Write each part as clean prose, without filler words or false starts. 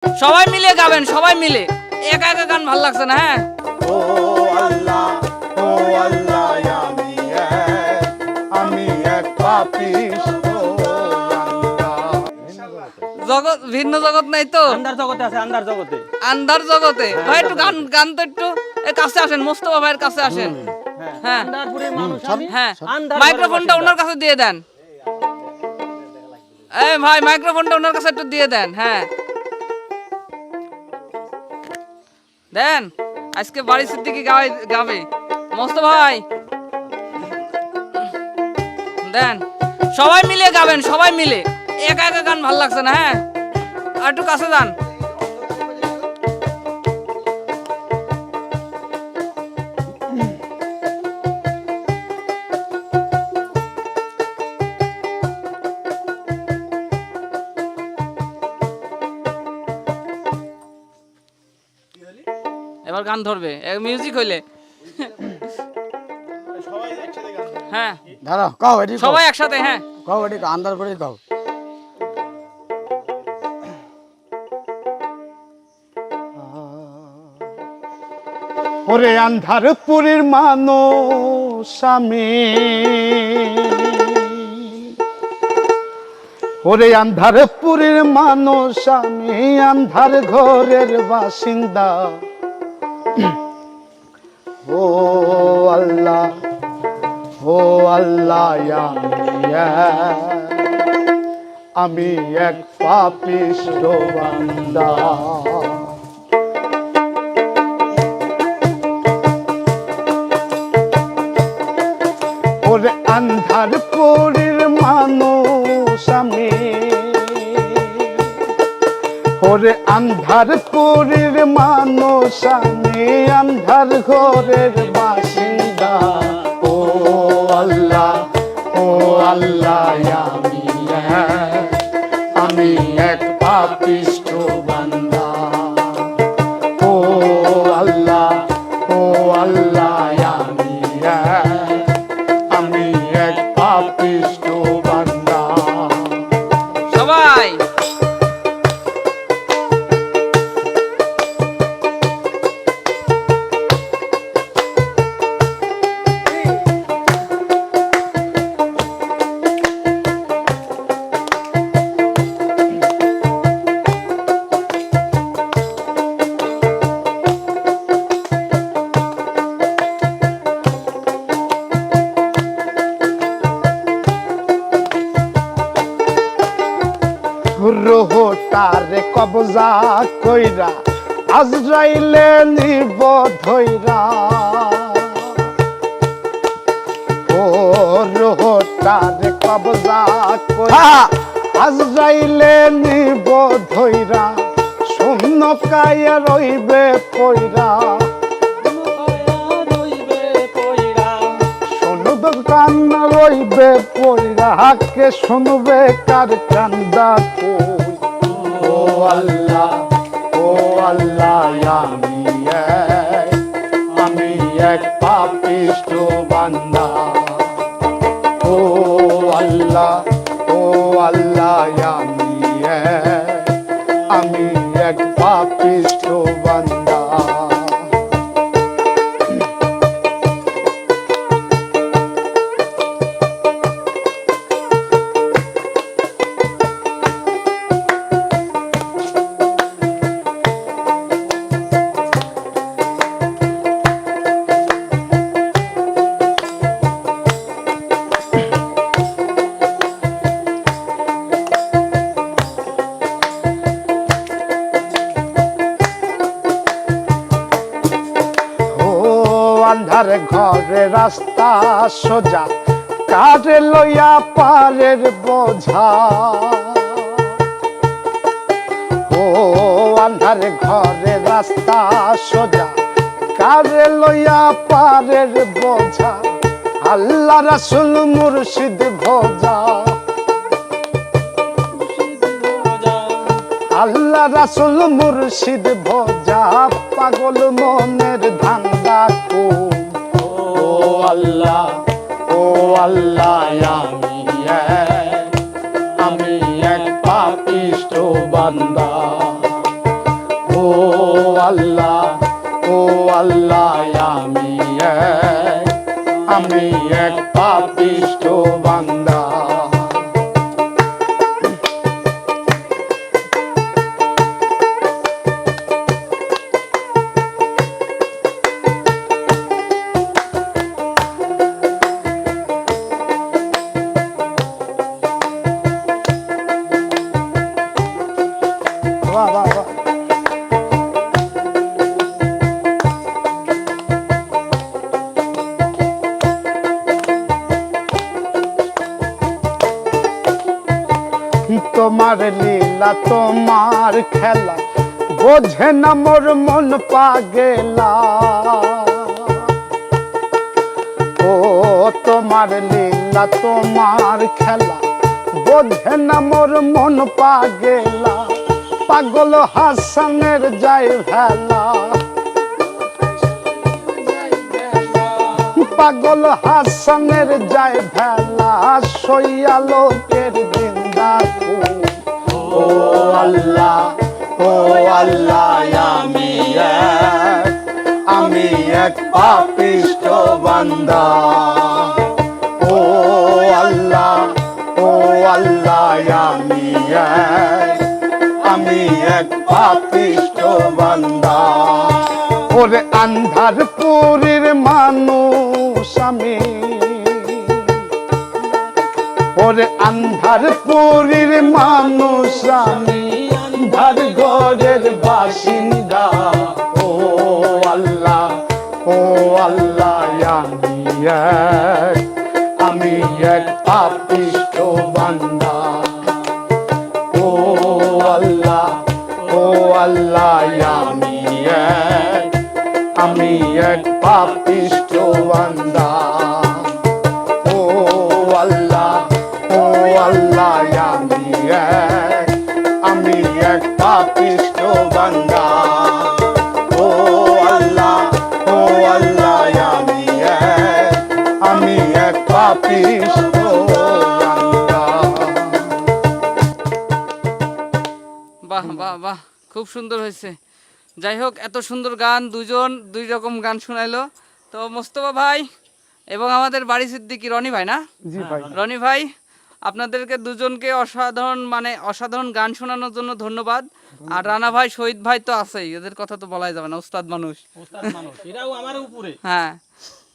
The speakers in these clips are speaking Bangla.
সবাই মিলে গাবেন, সবাই মিলে। একা একা গান ভালো লাগছে না। হ্যাঁ, ও আল্লাহ, ও আল্লাহ, আমি এক পাপিষ্ঠ বান্দা। জগৎ ভিন্ন জগৎ নাই তো, আন্ধার জগতে আছে, আন্ধার জগতে। আন্ধার জগতে। ভাই একটু গান গান তো একটু কাছে আসেন, মোস্তফা ভাইয়ের কাছে আসেন। হ্যাঁ আন্ধারপুরের মানুষ আমি। হ্যাঁ, আন্ধার মাইক্রোফোনটা ওনার কাছে দিয়ে দেন। এই ভাই মাইক্রোফোনটা ওনার কাছে একটু দিয়ে দেন। হ্যাঁ দেন, আজকে বাড়ি সিদ্দিকি গাবে মোস্তফা ভাই। দেন, সবাই মিলে গাবেন, সবাই মিলে। একা একা গান ভালো লাগছে না। হ্যাঁ, আর একটু কাছে যান। এবার গান ধরবে, মিউজিক হইলে। হ্যাঁ দাঁড়াও, কাও এটি সবাই একসাথে। হ্যাঁ, কাও এটি আন্দার করে কাও। ওরে আন্ধারপুরের মানুষ আমি, ওরে আন্ধারপুরের মানুষ আমি, আন্ধার ঘরের বাসিন্দা। ও আল্লাহ, ও আল্লাহ, আমি এক পাপিষ্ঠ বান্দা। ওরে আন্ধারপুরের মানুষ আমি, ওরে আন্ধারপুরের মানুষ আমি, আন্ধার ঘরের বাসিন্দা। ও আল্লাহ, ও আল্লাহ, আমি এক পাপিষ্ঠ বান্দা। ও আল্লাহ, ও আল্লাহ, আমি এক পাপিষ্ঠ বান্দা। সবাই রোহটারে কবজা কইরা আজরাইলে নিব ধইরা। ও রোহটারে কবজা কইরা আজরাইলে নিব ধইরা, শূন্য কায়া রইবে পইরা। শুনবে কান রইবে পইরা, হাকে শুনবে কার কান্দা কই। ও আল্লাহ, ও আল্লাহ, আমি এক পাপিষ্ঠ বান্দা। ও আল্লাহ, ও আল্লাহ, আমি এক পাপিষ্ঠ বান্দা। আন্ধার ঘরে রাস্তা সোজা, কারে লইয়া পারের বোঝা। ও আন্ধার ঘরে রাস্তা সোজা, কারে লইয়া পারের বোঝা। আল্লাহ রাসূল মুর্শিদ ভোজা, আল্লাহ রাসূল মুর্শিদ ভোজা, পাগল মনের ধান্দা কই। ও আল্লাহ, ও আল্লাহ, আমি এক পাপিষ্ঠ বান্দা। আল্লাহ ও আল্লাহ আমি এক পাপিষ্ঠ বান্দা। বাহ বাহ বাহ। তোমার লীলা তোমার খেলা বোঝে না মোর মন পাগেলা। ও তোমার লীলা তোমার খেলা বোঝে না মোর মন পাগেলা। পাগল হাসানের যাই ভেলা, পাগল হাসানের যাই ভেলা, সইয়া লোকের দিন্দা। ও আল্লাহ আমি এক পাপিষ্ঠ বান্দা। ও আল্লাহ আমি এক পাপিষ্ঠ বান্দা। ওরে আন্ধার পুরীর মানুষ আমি, ওরে আন্ধার পুরীর মানুষ আমি, আন্ধার ঘরের বাসিন্দা। ও আল্লাহ আমি এক পাপিষ্ঠ বান্দা। ও আল্লাহ আমি এক পাপিষ্ঠ বান্দা। ও আল্লাহ আমি এক পাপিষ্ঠ বান্দা। ও আল্লাহ আমি এক পাপিষ্ঠ বান্দা। বাহ বাহ বাহ, খুব সুন্দর হয়েছে। যাই হোক, এত সুন্দর গান, দুজন দুই রকম গান শোনাইলো। তো মোস্তফা ভাই এবং আমাদের বাড়ি সিদ্দিকী রনি ভাই না, জি ভাই। রনি ভাই, আপনাদেরকে দুজনকে অসাধারণ গান শোনানোর জন্য ধন্যবাদ। আর রানা ভাই, শহীদ ভাই তো আছেই, এদের কথা তো বলাই যাবে না, ওস্তাদ মানুষ। এরাও আমার উপরে, হ্যাঁ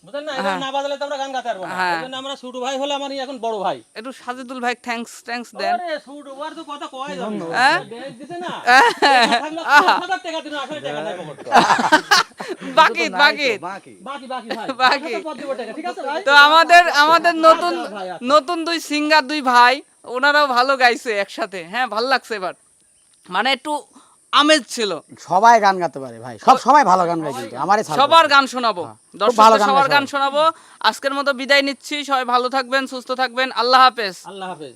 বুঝলেন না? এরা না বাজালে তো আমরা গান গাতে পারবো না। হ্যাঁ। এজন্য আমরা ছোট ভাই হলে আমারই এখন বড় ভাই। একটু সাজিদুল ভাই থ্যাঙ্কস দেন। আরে ছোট ওর তো কথা কয় জানো। হ্যাঁ? ডেট দিতে না। থাকলে 1000 টাকা দিন, আসলে টাকা নাই পকেটে। বাকি বাকি ভাই। বাকি। পদ দিব টাকা, ঠিক আছে ভাই? তো আমাদের নতুন দুই সিঙ্গার, দুই ভাই, ওনারাও ভালো গাইছে একসাথে। হ্যাঁ, ভালো লাগছে এবার, মানে একটু আমেজ ছিল। সবাই গান গাতে পারে ভাই, সবাই ভালো গান গায়, কিন্তু আমারই সবার গান শোনাবো, খুব ভালো দর্শকদের গান সবার গায় গান সবাই। শোনাবো। আজকের মতো বিদায় নিচ্ছি, সবাই ভালো থাকবেন, সুস্থ থাকবেন, আল্লাহ হাফেজ। আল্লাহ হাফেজ।